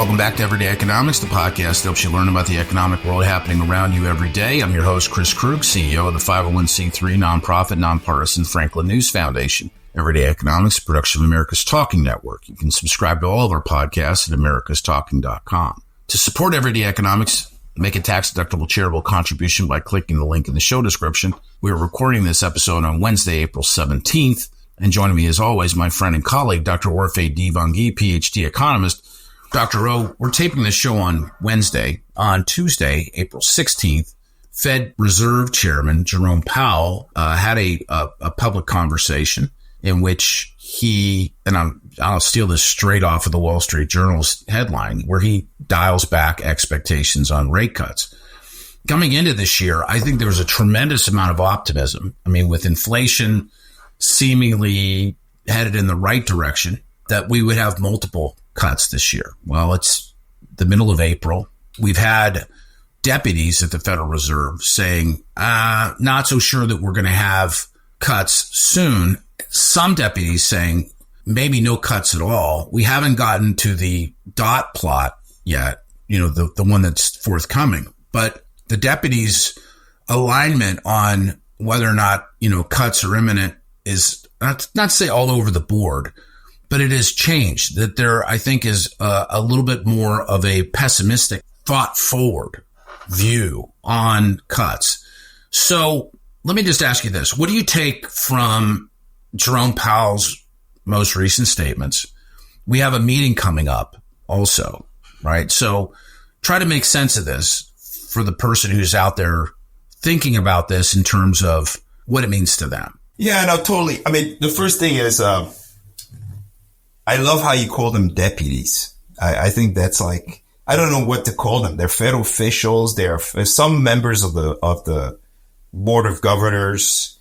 Welcome back to Everyday Economics, the podcast that helps you learn about the economic world happening around you every day. I'm your host, Chris Krug, CEO of the 501c3 nonprofit, nonpartisan Franklin News Foundation. Everyday Economics, a production of America's Talking Network. You can subscribe to all of our podcasts at americastalking.com. To support Everyday Economics, make a tax-deductible charitable contribution by clicking the link in the show description. We are recording this episode on Wednesday, April 17th. And joining me, as always, my friend and colleague, Dr. Orphe Divounguy, PhD economist. Dr. O, we're taping this show on Wednesday. On Tuesday, April 16th, Fed Reserve Chairman Jerome Powell had a public conversation in which he, and I'll steal this straight off of the Wall Street Journal's headline, where he dials back expectations on rate cuts. Coming into this year, I think there was a tremendous amount of optimism. I mean, with inflation seemingly headed in the right direction, that we would have multiple cuts this year. Well, it's the middle of April. We've had deputies at the Federal Reserve saying, not so sure that we're going to have cuts soon. Some deputies saying maybe no cuts at all. We haven't gotten to the dot plot yet, the one that's forthcoming. But the deputies' alignment on whether or not, cuts are imminent is not to say all over the board, but it has changed. That there, I think, is a little bit more of a pessimistic, thought-forward view on cuts. So let me just ask you this. What do you take from Jerome Powell's most recent statements? We have a meeting coming up also, right? So try to make sense of this for the person who's out there thinking about this in terms of what it means to them. Yeah, no, totally. I mean, the first thing is, I love how you call them deputies. I think that's like, I don't know what to call them. They're federal officials. They're some members of the board of governors.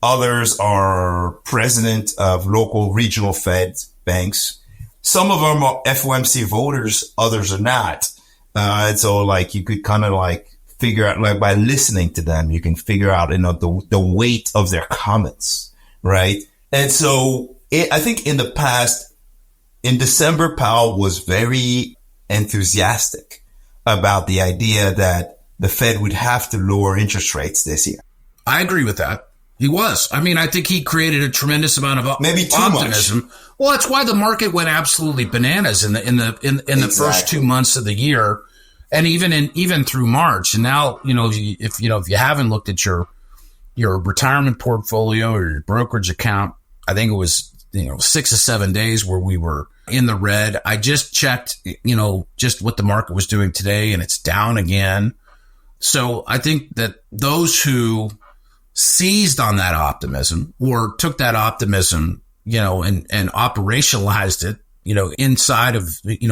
Others are president of local regional Fed banks. Some of them are FOMC voters. Others are not. And so like you could kind of like figure out, like by listening to them, you can figure out, the weight of their comments. Right. And so I think in the past, in December, Powell was very enthusiastic about the idea that the Fed would have to lower interest rates this year. I agree with that. He was. I mean, I think he created a tremendous amount of maybe too optimism. Much. Well, that's why the market went absolutely bananas in the Exactly. first 2 months of the year, and even through March. And now, if you haven't looked at your retirement portfolio or your brokerage account, I think it was 6 or 7 days where we were in the red. I just checked, just what the market was doing today, and it's down again. So I think that those who seized on that optimism or took that optimism, and operationalized it, inside of,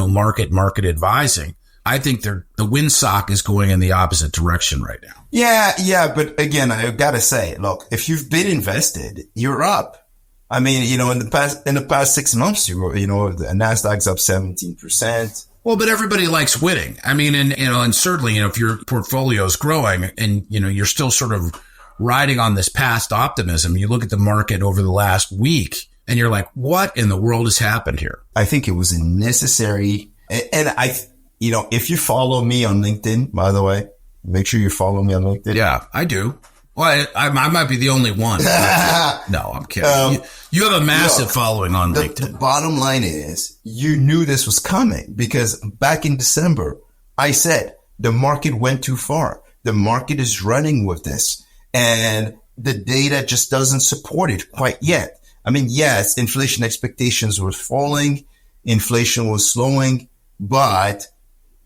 market advising, I think the windsock is going in the opposite direction right now. Yeah. But again, I gotta say, look, if you've been invested, you're up. I mean, in the past 6 months, the Nasdaq's up 17%. Well, but everybody likes winning. I mean, and certainly, if your portfolio is growing and, you're still sort of riding on this past optimism, you look at the market over the last week and you're like, what in the world has happened here? I think it was necessary. And if you follow me on LinkedIn, by the way, make sure you follow me on LinkedIn. Yeah, I do. Well, I might be the only one. No, I'm kidding. You have a massive following on LinkedIn. The bottom line is you knew this was coming because back in December, I said the market went too far. The market is running with this and the data just doesn't support it quite yet. I mean, yes, inflation expectations were falling. Inflation was slowing, but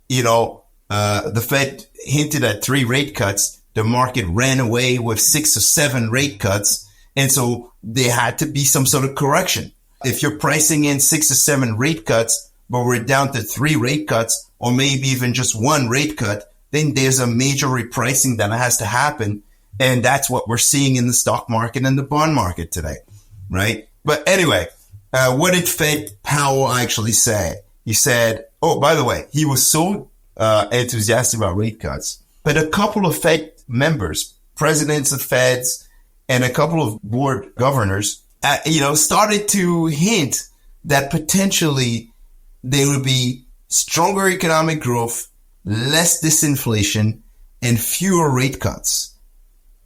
the Fed hinted at 3 rate cuts. The market ran away with 6 or 7 rate cuts. And so there had to be some sort of correction. If you're pricing in 6 or 7 rate cuts, but we're down to 3 rate cuts or maybe even just 1 rate cut, then there's a major repricing that has to happen. And that's what we're seeing in the stock market and the bond market today. Right. But anyway, what did Fed Powell actually say? He said, oh, by the way, he was so enthusiastic about rate cuts, but a couple of Fed members, presidents of Feds, and a couple of board governors, started to hint that potentially there would be stronger economic growth, less disinflation, and fewer rate cuts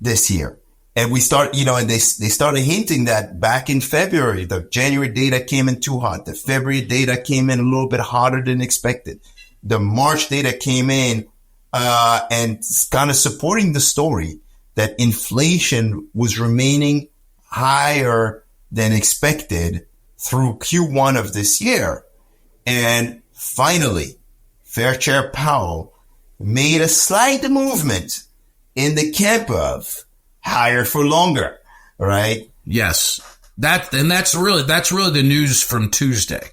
this year. And we start, and they started hinting that back in February. The January data came in too hot. The February data came in a little bit hotter than expected. The March data came in, and kind of supporting the story that inflation was remaining higher than expected through Q1 of this year. And finally, Fair Chair Powell made a slight movement in the camp of higher for longer, right? Yes. That's really the news from Tuesday.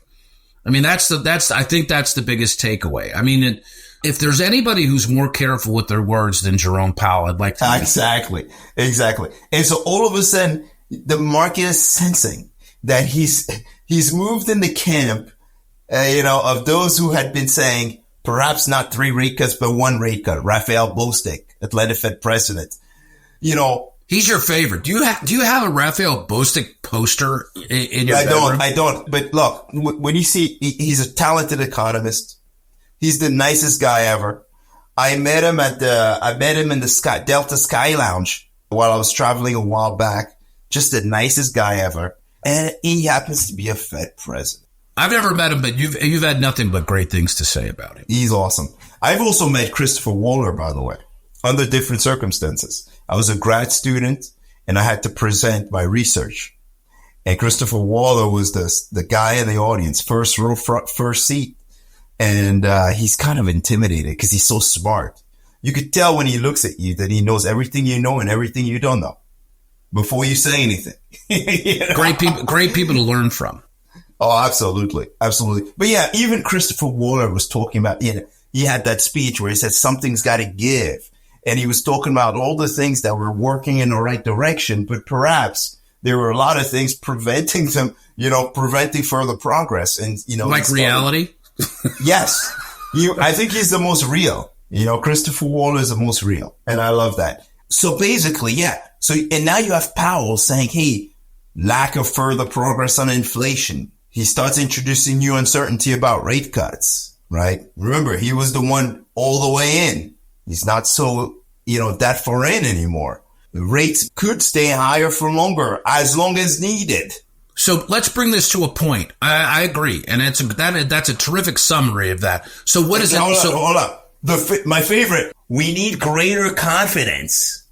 I mean, I think that's the biggest takeaway. I mean, if there's anybody who's more careful with their words than Jerome Powell, I'd like to. Exactly. And so all of a sudden, the market is sensing that he's moved in the camp, of those who had been saying perhaps not 3 rate cuts, but 1 rate cut. Raphael Bostic, Atlanta Fed president. He's your favorite. Do you have a Raphael Bostic poster in your bedroom? I don't. But look, when you see, he's a talented economist. He's the nicest guy ever. I met him in the Delta Sky Lounge while I was traveling a while back. Just the nicest guy ever. And he happens to be a Fed president. I've never met him, but you've had nothing but great things to say about him. He's awesome. I've also met Christopher Waller, by the way, under different circumstances. I was a grad student and I had to present my research. And Christopher Waller was the guy in the audience, first row, first seat. And he's kind of intimidated because he's so smart. You could tell when he looks at you that he knows everything you know and everything you don't know before you say anything. Great people to learn from. Oh, absolutely. Absolutely. But yeah, even Christopher Waller was talking about, he had that speech where he said something's got to give. And he was talking about all the things that were working in the right direction, but perhaps there were a lot of things preventing them, preventing further progress. And, like reality? Yes. I think he's the most real. Christopher Waller is the most real. And I love that. So basically, yeah. And now you have Powell saying, hey, lack of further progress on inflation. He starts introducing new uncertainty about rate cuts, right? Remember, he was the one all the way in. He's not so, that far in anymore. The rates could stay higher for longer, as long as needed. So let's bring this to a point. I agree. And that's a terrific summary of that. So what is it? Hold up. My favorite. We need greater confidence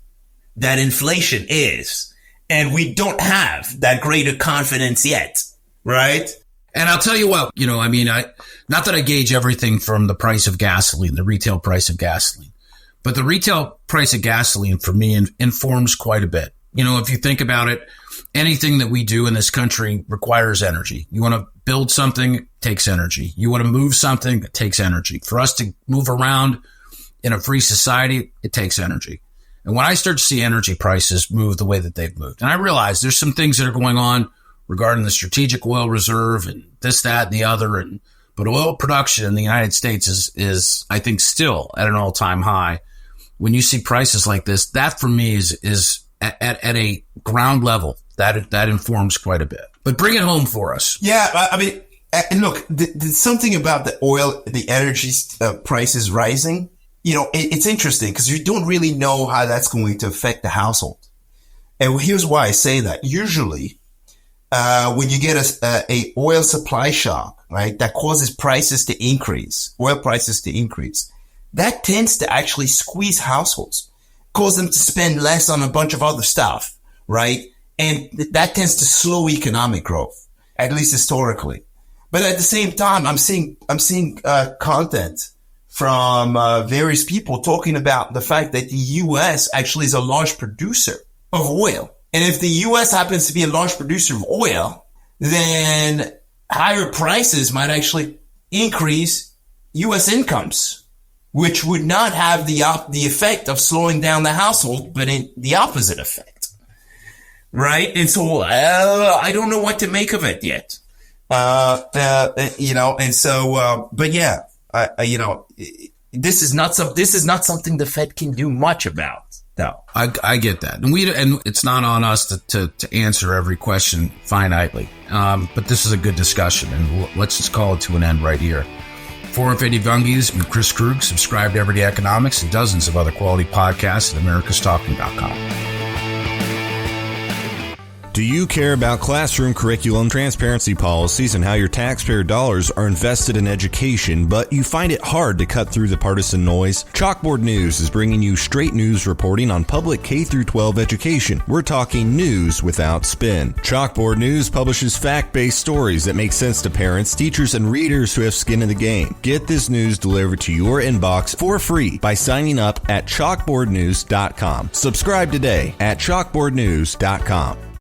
that inflation is. And we don't have that greater confidence yet. Right? And I'll tell you what, not that I gauge everything from the price of gasoline, the retail price of gasoline, but the retail price of gasoline for me informs quite a bit. If you think about it, anything that we do in this country requires energy. You want to build something, it takes energy. You want to move something, it takes energy. For us to move around in a free society, it takes energy. And when I start to see energy prices move the way that they've moved, and I realize there's some things that are going on regarding the strategic oil reserve and this, that, and the other. But oil production in the United States is, I think, still at an all-time high. When you see prices like this, that for me is at a ground level, that informs quite a bit. But bring it home for us. Yeah, I mean, and look, there's something about the energy prices rising. It's interesting because you don't really know how that's going to affect the household. And here's why I say that. Usually, when you get a oil supply shock, right, that causes oil prices to increase, that tends to actually squeeze households, cause them to spend less on a bunch of other stuff, right? And that tends to slow economic growth, at least historically. But at the same time, I'm seeing content from various people talking about the fact that the U.S. actually is a large producer of oil. And if the U.S. happens to be a large producer of oil, then higher prices might actually increase U.S. incomes, which would not have the effect of slowing down the household, but the opposite effect. Right? And so, I don't know what to make of it yet. But yeah, this is not something the Fed can do much about. No, I get that, and it's not on us to answer every question finitely. But this is a good discussion, and let's just call it to an end right here. For Orphe Divounguy, this has been Chris Krug. Subscribe to Everyday Economics and dozens of other quality podcasts at americastalking.com. Do you care about classroom curriculum, transparency policies, and how your taxpayer dollars are invested in education, but you find it hard to cut through the partisan noise? Chalkboard News is bringing you straight news reporting on public K-12 education. We're talking news without spin. Chalkboard News publishes fact-based stories that make sense to parents, teachers, and readers who have skin in the game. Get this news delivered to your inbox for free by signing up at chalkboardnews.com. Subscribe today at chalkboardnews.com.